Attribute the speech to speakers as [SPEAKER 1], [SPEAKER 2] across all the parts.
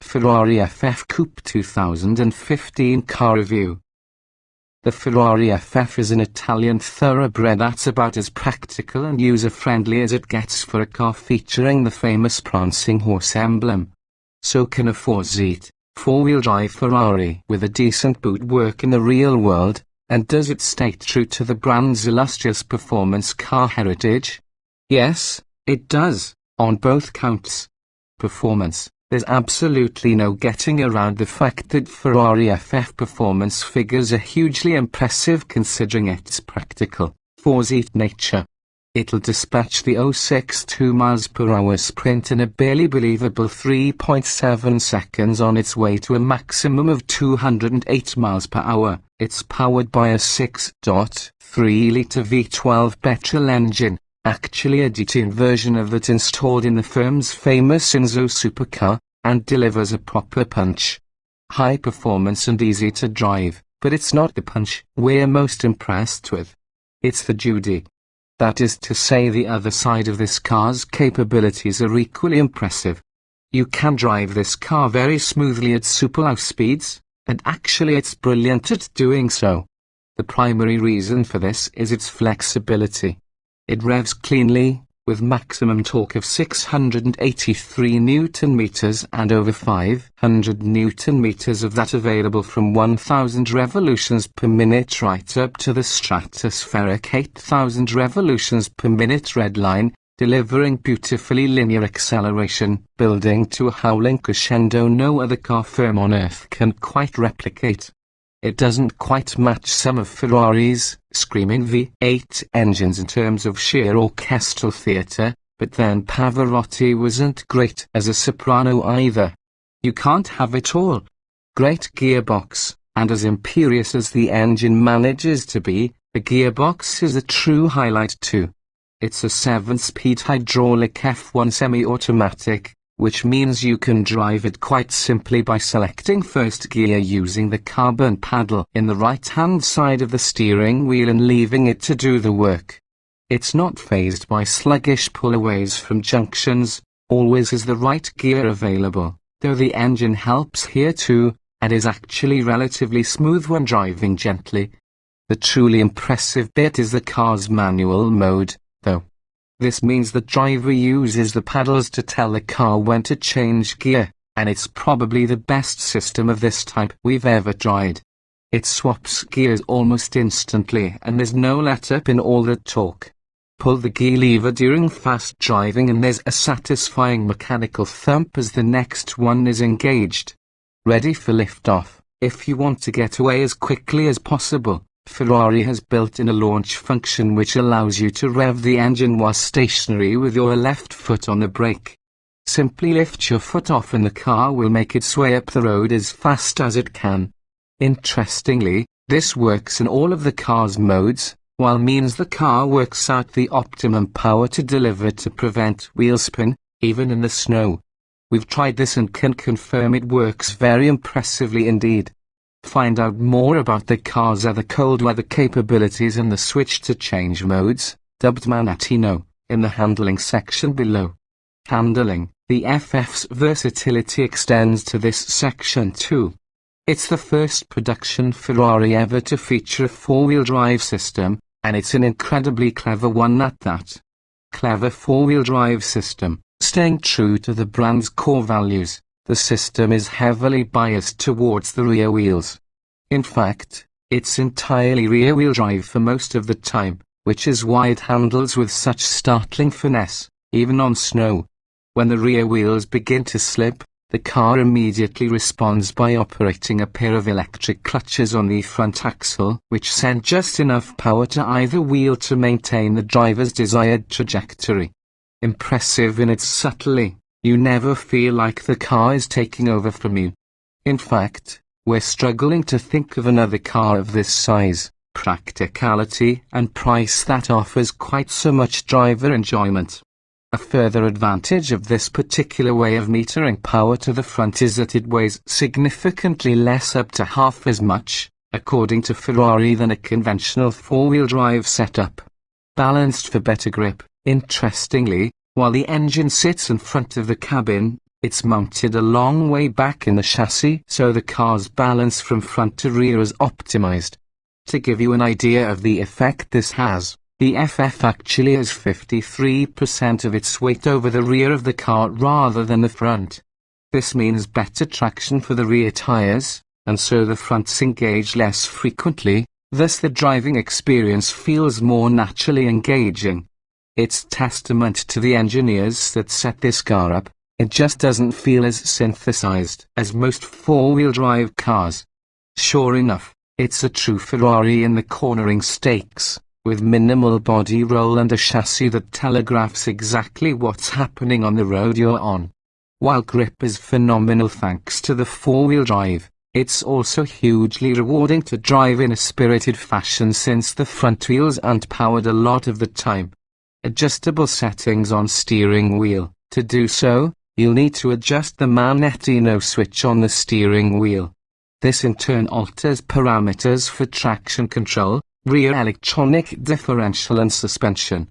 [SPEAKER 1] Ferrari FF Coupe 2015 car review. The Ferrari FF is an Italian thoroughbred that's about as practical and user-friendly as it gets for a car featuring the famous prancing horse emblem. So can a four-seat, four-wheel drive Ferrari with a decent boot work in the real world, and does it stay true to the brand's illustrious performance car heritage? Yes, it does, on both counts. Performance. There's absolutely no getting around the fact that Ferrari FF performance figures are hugely impressive considering its practical, four-seat nature. It'll dispatch the 062 mph sprint in a barely believable 3.7 seconds on its way to a maximum of 208 mph. It's powered by a 6.3-litre V12 petrol engine, actually a detuned version of that installed in the firm's famous Enzo supercar, and delivers a proper punch. High performance and easy to drive, but it's not the punch we're most impressed with. It's the Judy. That is to say, the other side of this car's capabilities are equally impressive. You can drive this car very smoothly at super low speeds, and actually it's brilliant at doing so. The primary reason for this is its flexibility. It revs cleanly, with maximum torque of 683 Nm and over 500 Nm of that available from 1000 revolutions per minute right up to the stratospheric 8000 revolutions per minute redline, delivering beautifully linear acceleration, building to a howling crescendo no other car firm on earth can quite replicate. It doesn't quite match some of Ferrari's screaming V8 engines in terms of sheer orchestral theatre, but then Pavarotti wasn't great as a soprano either. You can't have it all. Great gearbox, and as imperious as the engine manages to be, the gearbox is a true highlight too. It's a 7-speed hydraulic F1 semi-automatic, which means you can drive it quite simply by selecting first gear using the carbon paddle in the right-hand side of the steering wheel and leaving it to do the work. It's not fazed by sluggish pullaways from junctions, always has the right gear available, though the engine helps here too, and is actually relatively smooth when driving gently. The truly impressive bit is the car's manual mode, though. This means the driver uses the paddles to tell the car when to change gear, and it's probably the best system of this type we've ever tried. It swaps gears almost instantly and there's no let-up in all that talk. Pull the gear lever during fast driving and there's a satisfying mechanical thump as the next one is engaged. Ready for liftoff. If you want to get away as quickly as possible, Ferrari has built in a launch function which allows you to rev the engine while stationary with your left foot on the brake. Simply lift your foot off and the car will make its way up the road as fast as it can. Interestingly, this works in all of the car's modes, while means the car works out the optimum power to deliver to prevent wheel spin, even in the snow. We've tried this and can confirm it works very impressively indeed. Find out more about the car's other cold weather capabilities and the switch to change modes, dubbed manettino, in the handling section below. Handling. The FF's versatility extends to this section too. It's the first production Ferrari ever to feature a four-wheel drive system, and it's an incredibly clever one at that. Clever four-wheel drive system, staying true to the brand's core values. The system is heavily biased towards the rear wheels. In fact, it's entirely rear-wheel drive for most of the time, which is why it handles with such startling finesse, even on snow. When the rear wheels begin to slip, the car immediately responds by operating a pair of electric clutches on the front axle, which send just enough power to either wheel to maintain the driver's desired trajectory. Impressive in its subtlety. You never feel like the car is taking over from you. In fact, we're struggling to think of another car of this size, practicality, and price that offers quite so much driver enjoyment. A further advantage of this particular way of metering power to the front is that it weighs significantly less, up to half as much, according to Ferrari, than a conventional four-wheel drive setup. Balanced for better grip. Interestingly, While the engine sits in front of the cabin, it's mounted a long way back in the chassis, so the car's balance from front to rear is optimized. To give you an idea of the effect this has, the FF actually has 53% of its weight over the rear of the car rather than the front. This means better traction for the rear tires, and so the fronts engage less frequently, thus the driving experience feels more naturally engaging. It's testament to the engineers that set this car up. It just doesn't feel as synthesized as most four-wheel drive cars. Sure enough, it's a true Ferrari in the cornering stakes, with minimal body roll and a chassis that telegraphs exactly what's happening on the road you're on. While grip is phenomenal thanks to the four-wheel drive, it's also hugely rewarding to drive in a spirited fashion since the front wheels aren't powered a lot of the time. Adjustable settings on steering wheel. To do so, you'll need to adjust the manettino switch on the steering wheel. This in turn alters parameters for traction control, rear electronic differential and suspension.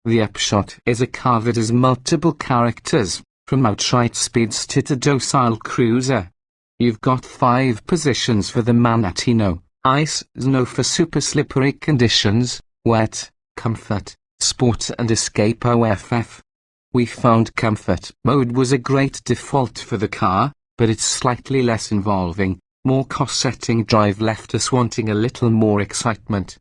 [SPEAKER 1] The upshot is a car that has multiple characters, from outright speedster to docile cruiser. You've got 5 positions for the manettino: ice, snow for super slippery conditions, wet, comfort, sport and S.p.A. FF. We found comfort mode was a great default for the car, but its slightly less involving, more cost-setting drive left us wanting a little more excitement.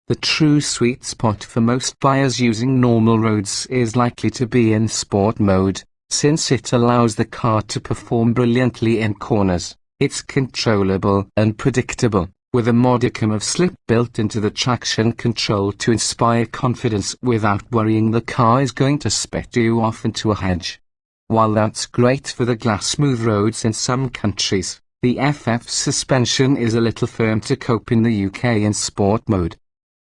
[SPEAKER 1] The true sweet spot for most buyers using normal roads is likely to be in sport mode, since it allows the car to perform brilliantly in corners. It's controllable and predictable, with a modicum of slip built into the traction control to inspire confidence without worrying the car is going to spit you off into a hedge. While that's great for the glass-smooth roads in some countries, the FF suspension is a little firm to cope in the UK in sport mode.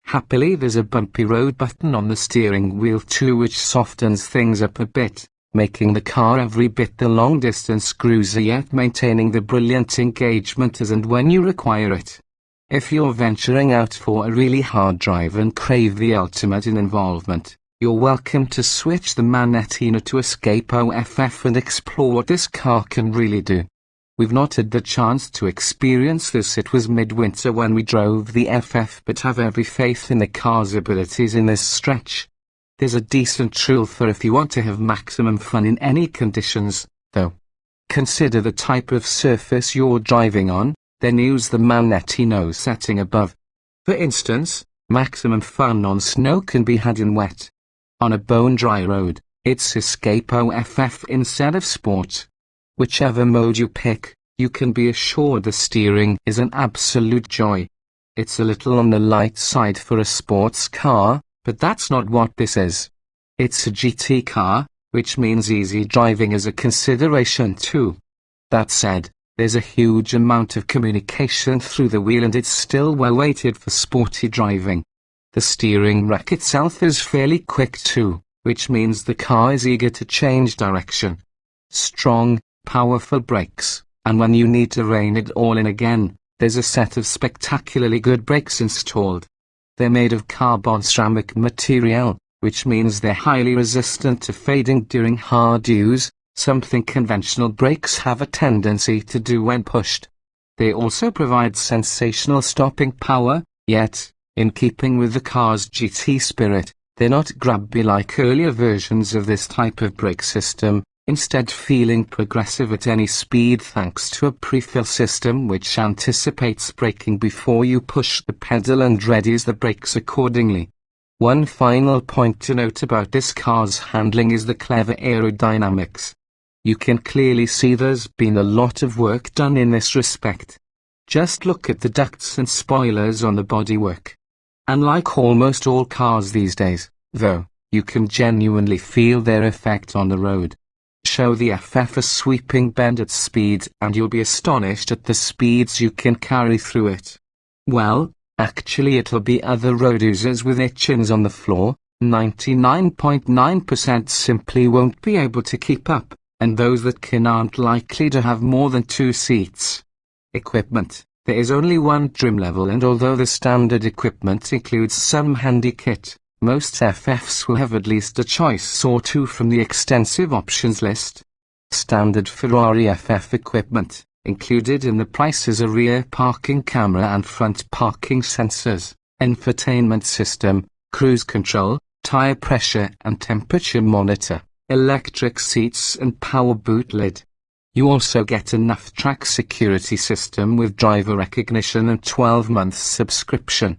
[SPEAKER 1] Happily, there's a bumpy road button on the steering wheel too, which softens things up a bit, making the car every bit the long-distance cruiser yet maintaining the brilliant engagement as and when you require it. If you're venturing out for a really hard drive and crave the ultimate in involvement, you're welcome to switch the manettino to S.p.A. FF and explore what this car can really do. We've not had the chance to experience this. It was midwinter when we drove the FF, but have every faith in the car's abilities in this stretch. There's a decent rule for if you want to have maximum fun in any conditions, though. Consider the type of surface you're driving on, then use the manettino setting above. For instance, maximum fun on snow can be had in wet. On a bone-dry road, it's S.p.A. FF instead of sport. Whichever mode you pick, you can be assured the steering is an absolute joy. It's a little on the light side for a sports car, but that's not what this is. It's a GT car, which means easy driving is a consideration too. That said, there's a huge amount of communication through the wheel and it's still well weighted for sporty driving. The steering rack itself is fairly quick too, which means the car is eager to change direction. Strong, powerful brakes, and when you need to rein it all in again, there's a set of spectacularly good brakes installed. They're made of carbon ceramic material, which means they're highly resistant to fading during hard use, something conventional brakes have a tendency to do when pushed. They also provide sensational stopping power, yet, in keeping with the car's GT spirit, they're not grabby like earlier versions of this type of brake system, instead feeling progressive at any speed thanks to a pre-fill system which anticipates braking before you push the pedal and readies the brakes accordingly. One final point to note about this car's handling is the clever aerodynamics. You can clearly see there's been a lot of work done in this respect. Just look at the ducts and spoilers on the bodywork. And like almost all cars these days, though, you can genuinely feel their effect on the road. Show the FF a sweeping bend at speed and you'll be astonished at the speeds you can carry through it. Well, actually it'll be other road users with their chins on the floor, 99.9% simply won't be able to keep up, and those that can aren't likely to have more than 2 seats. Equipment. There is only one trim level, and although the standard equipment includes some handy kit, Most FFs will have at least a choice or two from the extensive options list. Standard Ferrari FF equipment. Included in the price is a rear parking camera and front parking sensors, infotainment system, cruise control, tire pressure and temperature monitor, electric seats and power boot lid. You also get a NAF-track security system with driver recognition and 12 months subscription.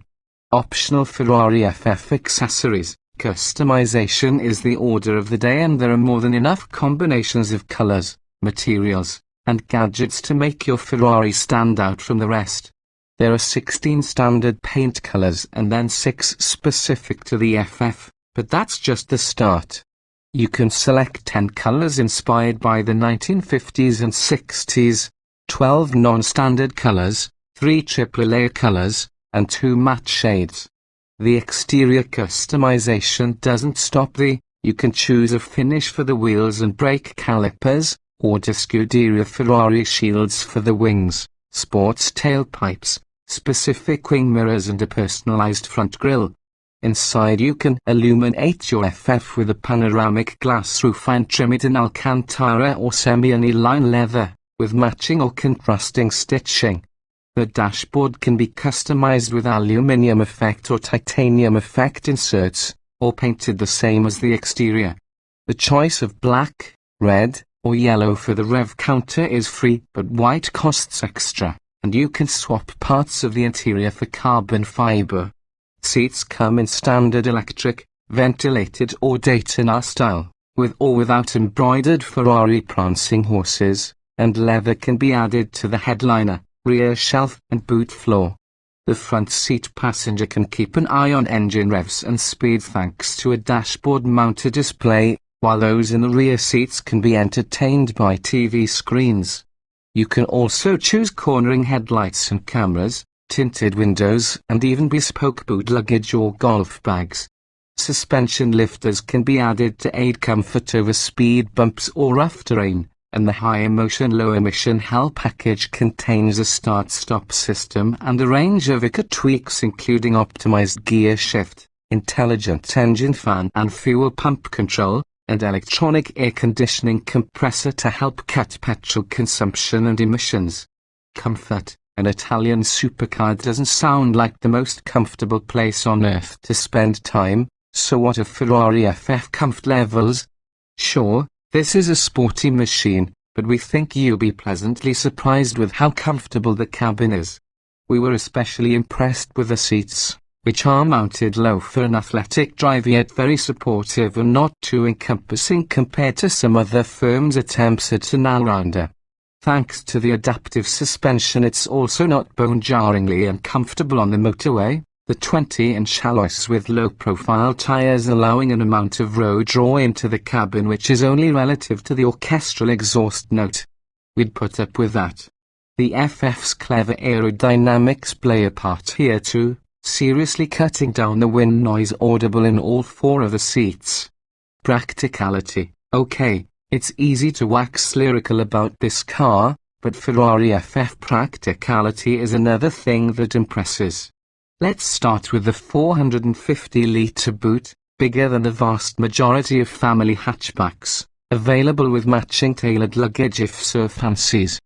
[SPEAKER 1] Optional Ferrari FF accessories. Customization is the order of the day, and there are more than enough combinations of colors, materials, and gadgets to make your Ferrari stand out from the rest. There are 16 standard paint colors and then 6 specific to the FF, but that's just the start. You can select 10 colors inspired by the 1950s and 60s, 12 non-standard colors, 3 AAA colors, and 2 matte shades. The exterior customization doesn't stop there. You can choose a finish for the wheels and brake calipers, or Scuderia Ferrari shields for the wings, sports tailpipes, specific wing mirrors and a personalized front grille. Inside you can illuminate your FF with a panoramic glass roof and trim it in Alcantara or semi-aniline leather, with matching or contrasting stitching. The dashboard can be customized with aluminium effect or titanium effect inserts, or painted the same as the exterior. The choice of black, red, or yellow for the rev counter is free, but white costs extra, and you can swap parts of the interior for carbon fiber. Seats come in standard electric, ventilated or Daytona style, with or without embroidered Ferrari prancing horses, and leather can be added to the headliner, rear shelf and boot floor. The front seat passenger can keep an eye on engine revs and speed thanks to a dashboard-mounted display, while those in the rear seats can be entertained by TV screens. You can also choose cornering headlights and cameras, tinted windows, and even bespoke boot luggage or golf bags. Suspension lifters can be added to aid comfort over speed bumps or rough terrain, and the high-emotion low-emission HAL package contains a start-stop system and a range of eco tweaks including optimized gear shift, intelligent engine fan and fuel pump control, and electronic air conditioning compressor to help cut petrol consumption and emissions. Comfort. An Italian supercar doesn't sound like the most comfortable place on earth to spend time, so what are Ferrari FF comfort levels? Sure, this is a sporty machine, but we think you'll be pleasantly surprised with how comfortable the cabin is. We were especially impressed with the seats, which are mounted low for an athletic driver yet very supportive and not too encompassing compared to some other firms' attempts at an all-rounder. Thanks to the adaptive suspension, it's also not bone-jarringly uncomfortable on the motorway. The 20-inch alloys with low-profile tires allowing an amount of road draw into the cabin which is only relative to the orchestral exhaust note. We'd put up with that. The FF's clever aerodynamics play a part here too, seriously cutting down the wind noise audible in all 4 of the seats. Practicality. Okay, it's easy to wax lyrical about this car, but Ferrari FF practicality is another thing that impresses. Let's start with the 450-litre boot, bigger than the vast majority of family hatchbacks, available with matching tailored luggage if so fancies.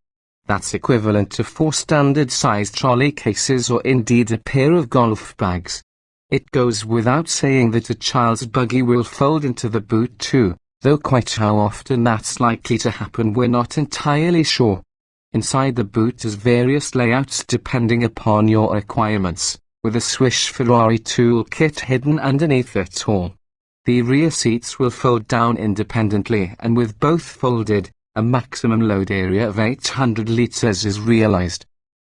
[SPEAKER 1] That's equivalent to 4 standard-sized trolley cases or indeed a pair of golf bags. It goes without saying that a child's buggy will fold into the boot too, though quite how often that's likely to happen we're not entirely sure. Inside the boot is various layouts depending upon your requirements, with a Swish Ferrari toolkit hidden underneath it all. The rear seats will fold down independently, and with both folded, a maximum load area of 800 litres is realized.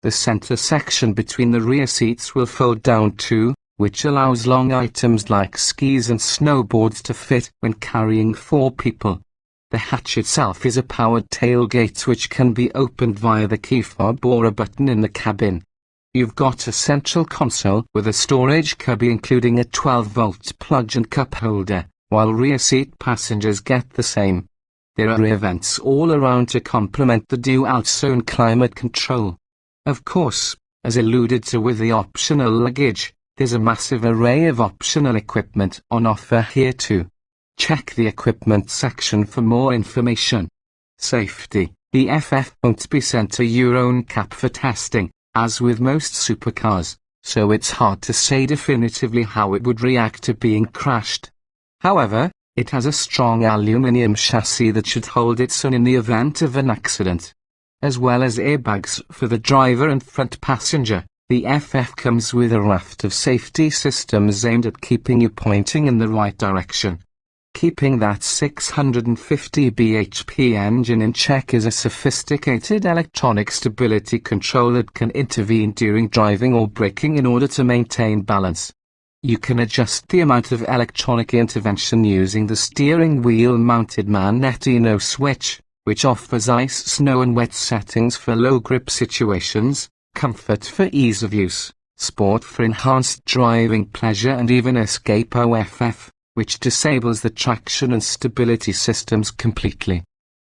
[SPEAKER 1] The center section between the rear seats will fold down too, which allows long items like skis and snowboards to fit when carrying 4 people. The hatch itself is a powered tailgate which can be opened via the key fob or a button in the cabin. You've got a central console with a storage cubby including a 12-volt plug and cup holder, while rear seat passengers get the same. There are rear vents all around to complement the dual-zone climate control. Of course, as alluded to with the optional luggage, There's a massive array of optional equipment on offer here too. Check the equipment section for more information. Safety. The FF won't be sent to your own cap for testing, as with most supercars, so it's hard to say definitively how it would react to being crashed. However, it has a strong aluminium chassis that should hold its own in the event of an accident. As well as airbags for the driver and front passenger, the FF comes with a raft of safety systems aimed at keeping you pointing in the right direction. Keeping that 650 bhp engine in check is a sophisticated electronic stability control that can intervene during driving or braking in order to maintain balance. You can adjust the amount of electronic intervention using the steering wheel mounted manettino switch, which offers ice, snow and wet settings for low grip situations, comfort for ease of use, sport for enhanced driving pleasure and even escape OFF, which disables the traction and stability systems completely.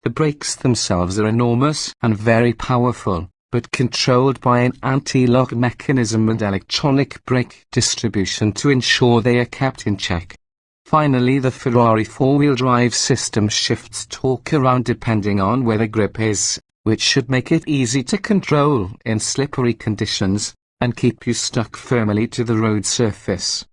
[SPEAKER 1] The brakes themselves are enormous and very powerful, but controlled by an anti-lock mechanism and electronic brake distribution to ensure they are kept in check. Finally, the Ferrari four-wheel drive system shifts torque around depending on where the grip is, which should make it easy to control in slippery conditions, and keep you stuck firmly to the road surface.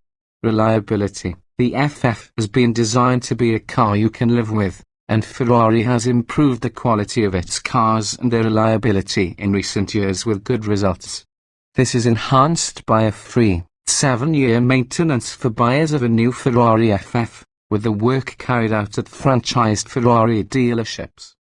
[SPEAKER 1] Reliability. The FF has been designed to be a car you can live with, and Ferrari has improved the quality of its cars and their reliability in recent years with good results. This is enhanced by a free 7-year maintenance for buyers of a new Ferrari FF, with the work carried out at franchised Ferrari dealerships.